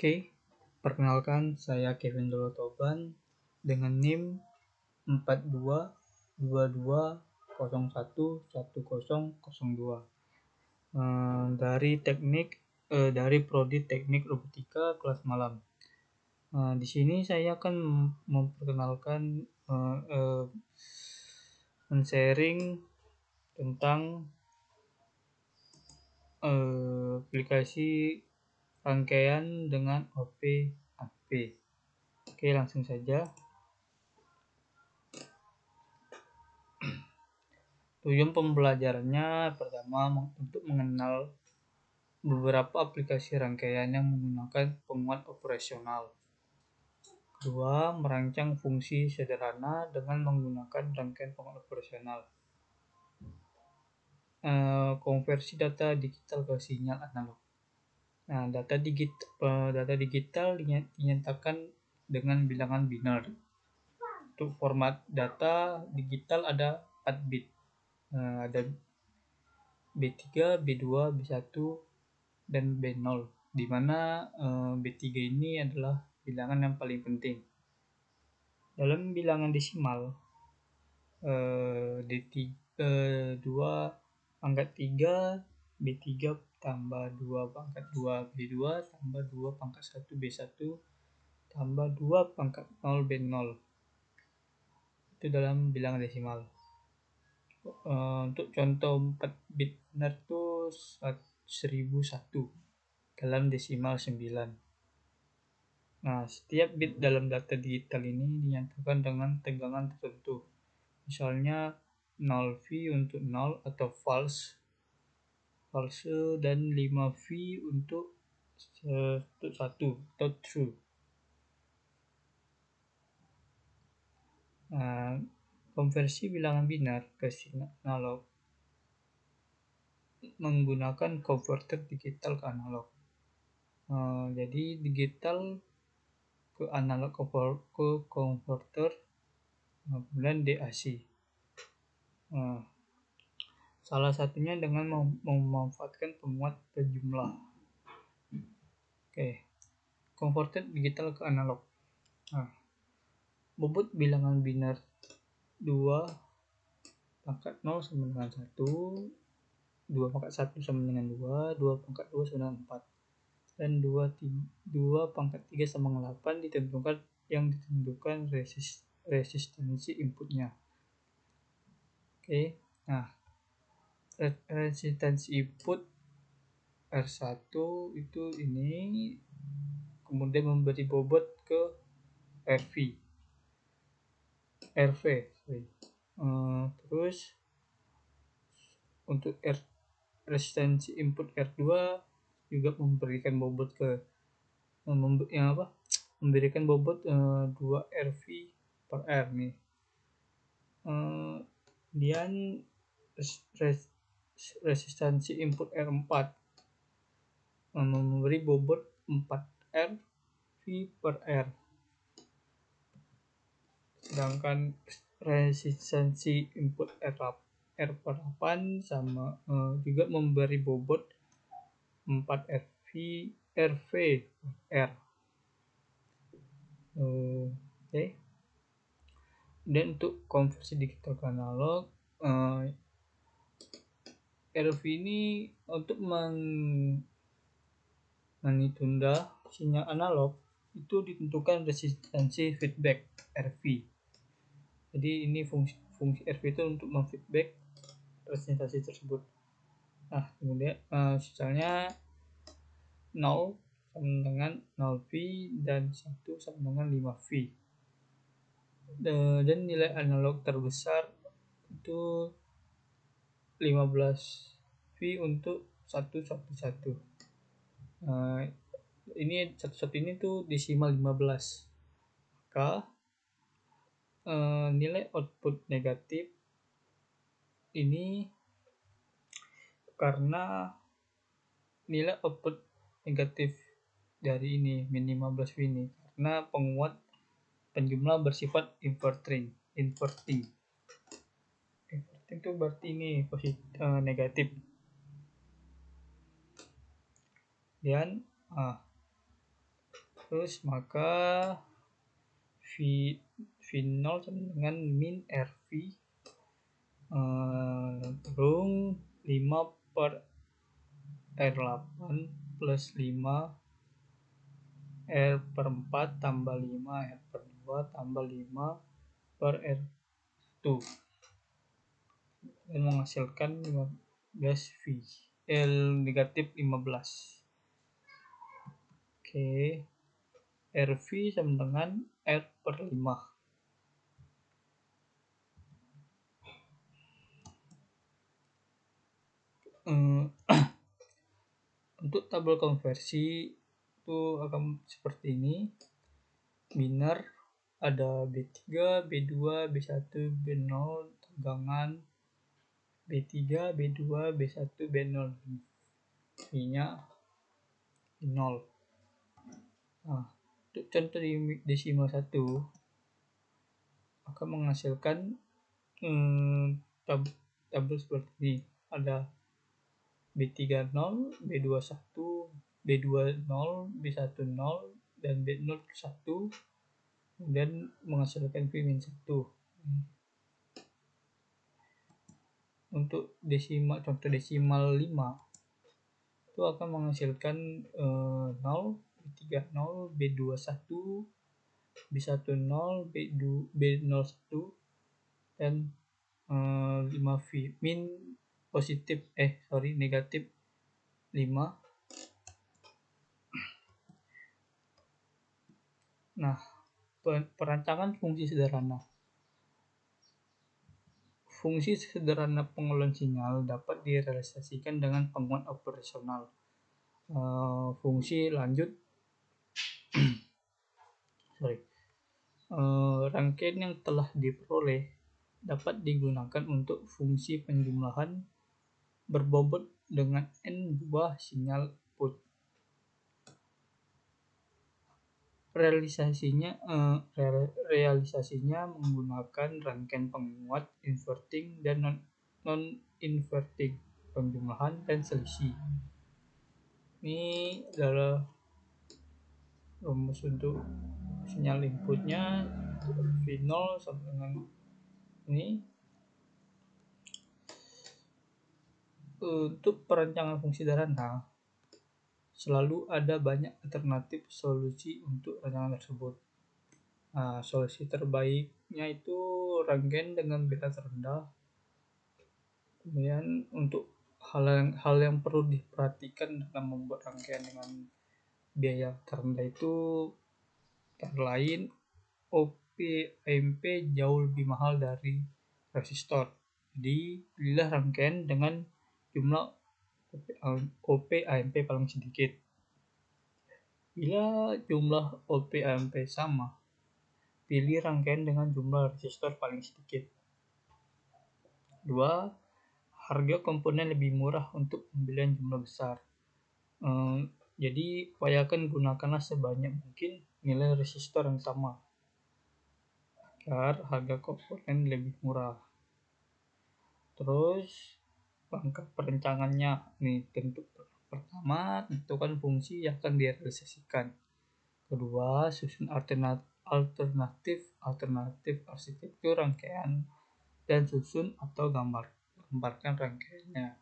Oke, perkenalkan saya Kevin Dolotoban dengan NIM 4222011002 dari Prodi Teknik Robotika kelas malam. Di sini saya akan memperkenalkan men-sharing tentang aplikasi rangkaian dengan OP-AP. Oke, langsung saja. Tujuan pembelajarannya pertama untuk mengenal beberapa aplikasi rangkaian yang menggunakan penguat operasional. Kedua, merancang fungsi sederhana dengan menggunakan rangkaian penguat operasional. Konversi data digital ke sinyal analog. Data digital dinyatakan dengan bilangan biner. Untuk format data digital ada 4 bit. Ada B3, B2, B1, dan B0, di mana B3 ini adalah bilangan yang paling penting. Dalam bilangan desimal, D2 pangkat 3, B3 tambah 2 pangkat 2, B2 tambah 2 pangkat 1, B1 tambah 2 pangkat 0, B0. Itu dalam bilangan desimal. Untuk contoh 4 bit benar itu 1001 dalam desimal 9. Setiap bit dalam data digital ini dinyatakan dengan tegangan tertentu. Misalnya 0V untuk 0 atau false, dan 5V untuk 1 atau true. Konversi bilangan biner ke sinyal analog menggunakan konverter digital ke analog. Jadi digital ke analog ke konverter, kemudian DAC. Salah satunya dengan memanfaatkan penguat berjumlah. Konverter digital ke analog. Bobot bilangan biner 2 pangkat 0 sama dengan 1, 2 pangkat 1 sama dengan 2, 2 pangkat 2 sama dengan 4, dan 2 pangkat 3 sama dengan 8 ditentukan resistansi inputnya. Resistansi input R1 itu ini, kemudian memberi bobot ke RV. Terus untuk resistansi input R2 juga memberikan bobot memberikan bobot 2 RV per R nih. Kemudian resistansi input R4 memberi bobot 4 RV per R. Sedangkan resistansi input R8 sama juga memberi bobot 4 RV per R. Dan untuk konversi digital ke analog, RV ini untuk menitunda sinyal analog itu ditentukan resistansi feedback RV. Jadi ini fungsi RV itu untuk memfeedback resistansi tersebut. Kemudian misalnya 0 sama dengan 0V dan 1 sama dengan 5V. Dan nilai analog terbesar itu 15V untuk 111. Ini 11 ini tuh desimal 15. Maka nilai output negatif ini karena nilai output negatif dari ini min 15V ini karena penguat penjumlah bersifat inverting. Inverting itu berarti ini negatif. Dan Terus maka V0 sama dengan min RV rung 5 per R8 plus 5 R per 4 tambah 5 R per 2 tambah 5 per R1 dan menghasilkan 15 V L negatif 15. Oke, RV sama dengan R per 5. Untuk tabel konversi itu akan seperti ini. Biner ada B3, B2, B1, B0, tegangan B3, B2, B1, B0. V-nya 0. Nah, untuk contoh desimal 1 akan menghasilkan tabel seperti ini. Ada B3 0, B2 1, B2 0, B1 0, dan B0 1, dan menghasilkan V-1. Untuk contoh desimal 5 itu akan menghasilkan 0, B3 0, B2 1, B1 0, B0 1, dan 5V min negatif 5. Nah, perancangan fungsi sederhana. Fungsi sederhana pengolahan sinyal dapat direalisasikan dengan penguat operasional. Fungsi lanjut rangkaian yang telah diperoleh dapat digunakan untuk fungsi penjumlahan berbobot dengan n buah sinyal output. Realisasinya menggunakan rangkaian penguat, inverting dan non-inverting, penjumlahan dan selisih. Ini adalah rumus untuk sinyal inputnya V0 sama dengan ini. Untuk perancangan fungsi sederhana selalu ada banyak alternatif solusi untuk rancangan tersebut. Nah, solusi terbaiknya itu rangkaian dengan beta terendah. Kemudian untuk hal yang perlu diperhatikan dalam membuat rangkaian dengan biaya terendah itu antara lain OP AMP jauh lebih mahal dari resistor. Jadi pilihlah rangkaian dengan jumlah OP AMP paling sedikit. Bila jumlah OP AMP sama, pilih rangkaian dengan jumlah resistor paling sedikit. 2. Harga komponen lebih murah untuk pembelian jumlah besar. Jadi upayakan gunakanlah sebanyak mungkin nilai resistor yang sama agar harga komponen lebih murah. Terus langkah perencangannya nih, tentu pertama tentukan fungsi yang akan direalisasikan. Kedua, susun alternatif arsitektur rangkaian dan susun atau gambarkan rangkaiannya.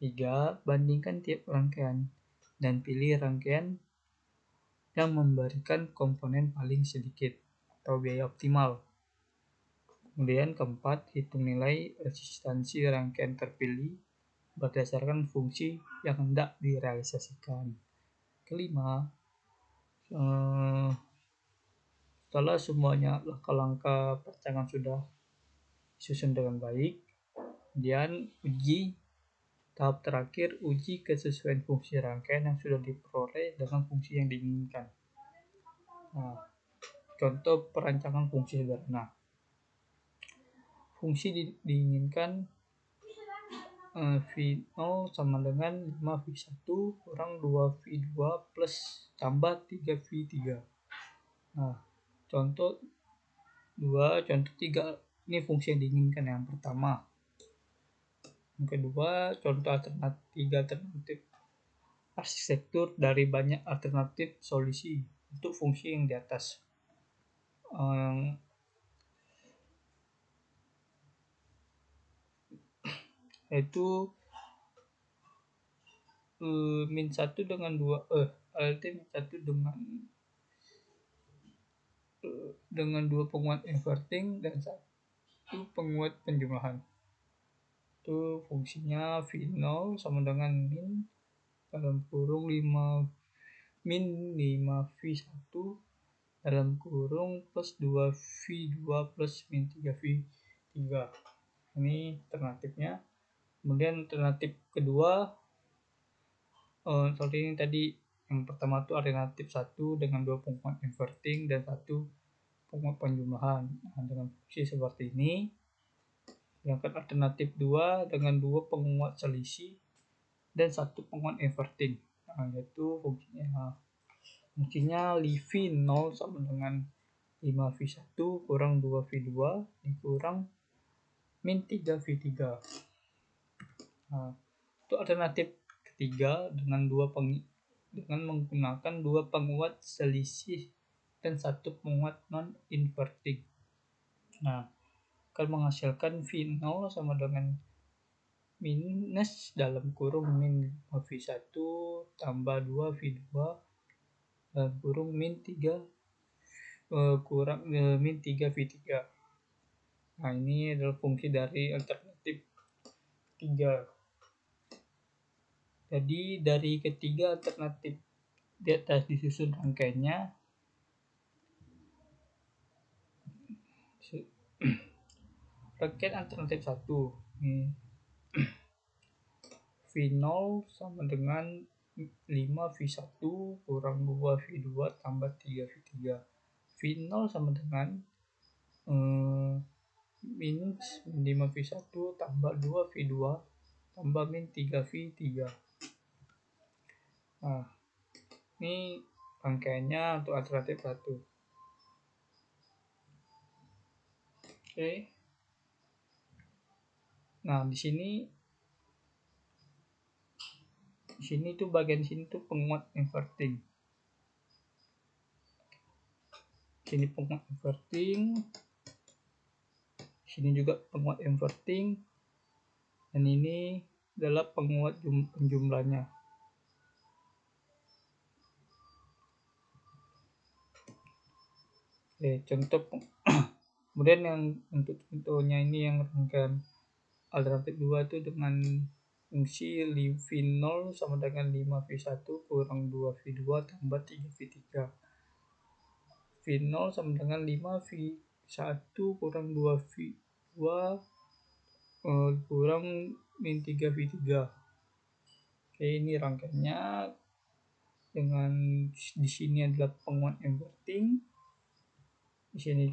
3. Bandingkan tiap rangkaian dan pilih rangkaian yang memberikan komponen paling sedikit atau biaya optimal. Kemudian keempat, hitung nilai resistansi rangkaian terpilih berdasarkan fungsi yang hendak direalisasikan. Kelima, setelah semuanya langkah-langkah perancangan sudah disusun dengan baik, kemudian tahap terakhir, uji kesesuaian fungsi rangkaian yang sudah diperoleh dengan fungsi yang diinginkan. Nah, contoh perancangan fungsi sederhana. Fungsi diinginkan V0 sama dengan 5V1 kurang 2V2 plus tambah 3V3. Nah, contoh 3 ini fungsi yang diinginkan yang pertama. Yang kedua, contoh alternatif arsitektur dari banyak alternatif solusi. untuk fungsi yang di atas. Yaitu min 1 dengan 2 ALT min 1 dengan 2 penguat inverting dan 1 penguat penjumlahan. Itu fungsinya V0 sama dengan min dalam kurung 5 min 5V1 dalam kurung plus 2V2 plus min 3V3. Ini alternatifnya. Kemudian alternatif kedua, seperti ini tadi, yang pertama itu alternatif 1 dengan 2 penguat inverting dan 1 penguat penjumlahan. Nah, dengan fungsi seperti ini. Sedangkan alternatif 2 dengan 2 penguat selisih dan 1 penguat inverting. Nah, yaitu fungsinya V0 sama dengan 5V1 kurang 2V2 dikurang min 3V3. Nah, itu alternatif ketiga dengan menggunakan 2 penguat selisih dan 1 penguat non inverting. Nah, akan menghasilkan V0 sama dengan minus dalam kurung min 5V1 tambah 2V2 dalam kurung min 3 kurang min 3V3. Nah, ini adalah fungsi dari alternatif 3. Jadi dari ketiga alternatif di atas disusun rangkaiannya. Rangkaian alternatif 1 V0 sama dengan 5V1 kurang 2V2 tambah 3V3. V0 sama dengan minus 5V1 tambah 2V2 tambah min 3V3. Nah, ini rangkaiannya untuk alternatif 1. Oke. Nah, di sini tuh bagian sini tuh penguat inverting. Sini penguat inverting. Sini juga penguat inverting. Dan ini adalah penguat penjumlahnya. Oke, contoh kemudian yang untuk contohnya ini yang rangkaian alternatif 2 itu dengan fungsi V0 sama dengan 5V1 kurang 2V2 tambah 3V3. V0 sama dengan 5V1 kurang 2V2 kurang min 3V3. Oke, ini rangkaiannya dengan di sini adalah penguat inverting, di sini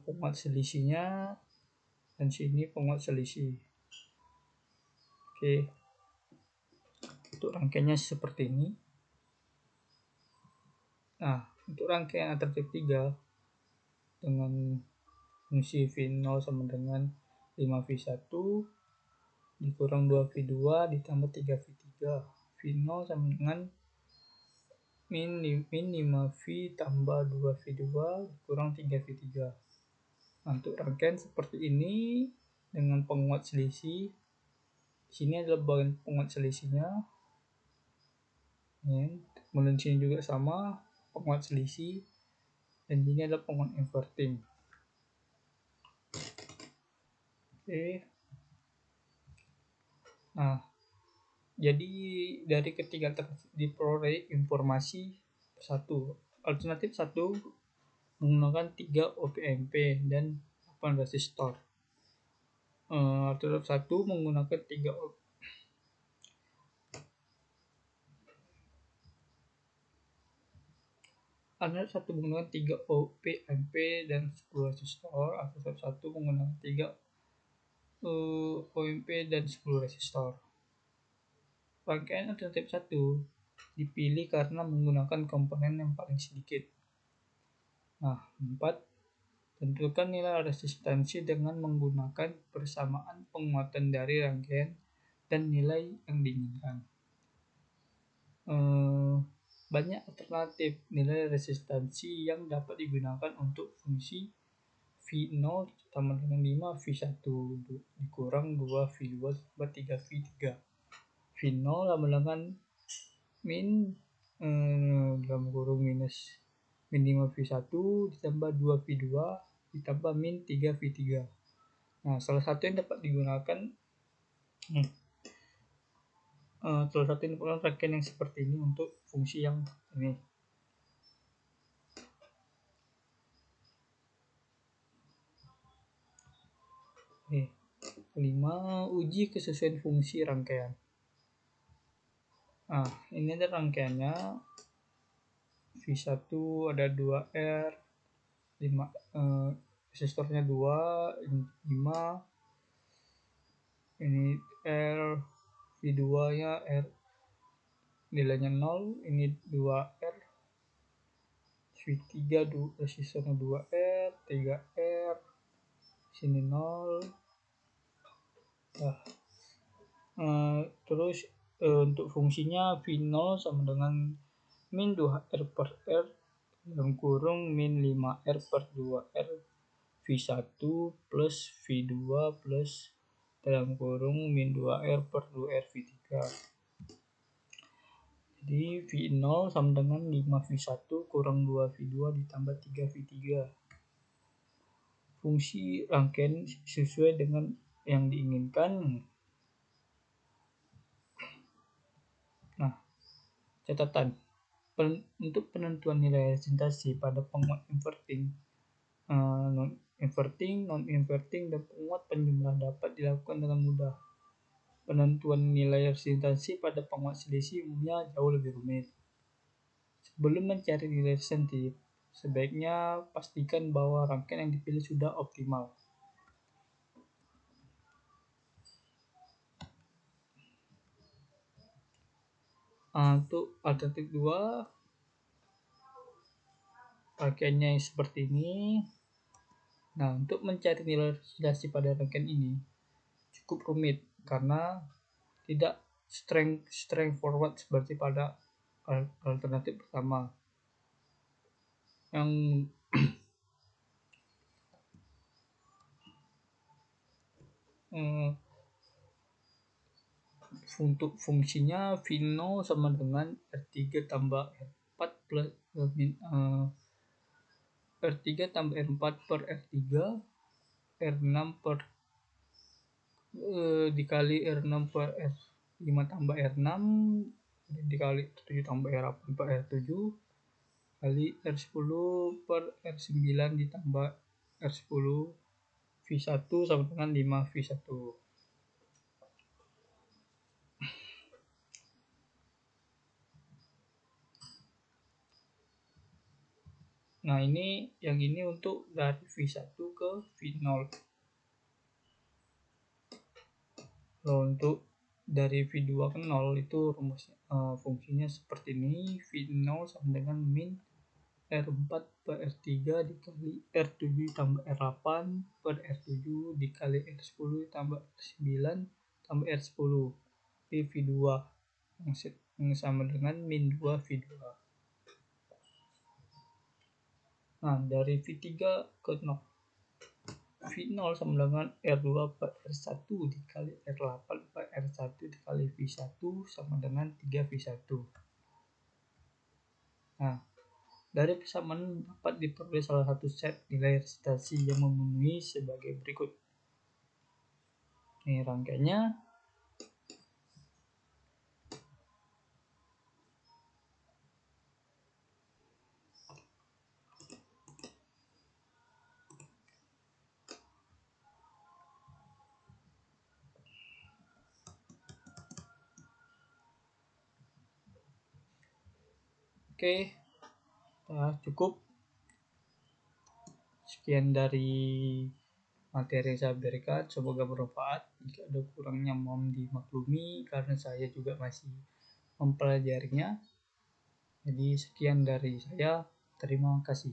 penguat selisihnya, dan sini penguat selisih. Oke, untuk rangkaiannya seperti ini. Nah, untuk rangkaian alternatif 3 dengan fungsi V0 sama dengan 5V1 dikurang 2V2 ditambah 3V3. V0 sama dengan min 5V tambah 2V2 kurang 3V3. Nah, untuk rangkaian seperti ini dengan penguat selisih, sini adalah bagian penguat selisihnya, kemudian sini juga sama penguat selisih, dan ini adalah penguat inverting. Oke. Nah, jadi dari ketiga diperoleh informasi 1. Alternatif 1 menggunakan 3 OP-MP dan 8 resistor. Alternatif 1 menggunakan 3 Alternatif 1 menggunakan 3 OP-MP dan 10 resistor. Alternatif 1 menggunakan 3 OMP dan 10 resistor. Rangkaian alternatif 1 dipilih karena menggunakan komponen yang paling sedikit. Nah, 4. Tentukan nilai resistansi dengan menggunakan persamaan penguatan dari rangkaian dan nilai yang diinginkan. banyak alternatif nilai resistansi yang dapat digunakan untuk fungsi V0 sama dengan 5 V1 dikurang 2 V2 tambah 3 V3. V0 sama dengan min dalam kurung minus min 5 V1 ditambah 2 V2 ditambah min 3 V3. Nah, salah satu yang dapat digunakan rangkaian yang seperti ini untuk fungsi yang ini. Oke. 5. Uji kesesuaian fungsi rangkaian. Nah, ini ada rangkaiannya. V1 ada 2R, 5 resistornya 2, 5. Ini R, V2 nya R nilainya 0, ini 2R. V3 resistornya 2R, 3R. Sini 0. Nah, terus untuk fungsinya V0 sama dengan min 2R per R dalam kurung min 5R per 2R V1 plus V2 plus dalam kurung min 2R per 2R V3. Jadi V0 sama dengan 5 V1 kurang 2 V2 ditambah 3 V3. Fungsi rangkaian sesuai dengan yang diinginkan. Nah, catatan. Untuk penentuan nilai resistasi pada penguat inverting, non-inverting, dan penguat penjumlah dapat dilakukan dengan mudah. Penentuan nilai resistasi pada penguat selisih umumnya jauh lebih rumit. Sebelum mencari nilai resistasi, sebaiknya pastikan bahwa rangkaian yang dipilih sudah optimal. Untuk alternatif 2, rangkaiannya seperti ini. Nah, untuk mencari nilai resistasi pada rangkaian ini cukup rumit karena tidak strength forward seperti pada alternatif pertama. Yang untuk fungsinya V0 sama dengan R3 tambah R4 plus R3 tambah R4 per R3 R6 per dikali R6 per R5 tambah R6 dikali R7 tambah R8 per R7 kali R10 per R9 ditambah R10 V1 sama dengan 5 V1. Nah, yang ini untuk dari V1 ke V0. Lalu untuk dari V2 ke 0 itu rumusnya fungsinya seperti ini. V0 sama dengan min R4 per R3 dikali R7 tambah R8 per R7 dikali R10 tambah R9 tambah R10 V2 yang sama dengan min 2 V2. Nah, dari V3 ke 0. V0 sama dengan R2 per R1 dikali R8 per R1 dikali V1 sama dengan 3 V1. Nah, dari persamaan dapat diperoleh salah satu set nilai resistasi yang memenuhi sebagai berikut. Ini rangkaiannya. Oke, nah, cukup. Sekian dari materi yang saya berikan, semoga bermanfaat. Jika ada kurangnya mohon dimaklumi karena saya juga masih mempelajarinya. Jadi sekian dari saya, terima kasih.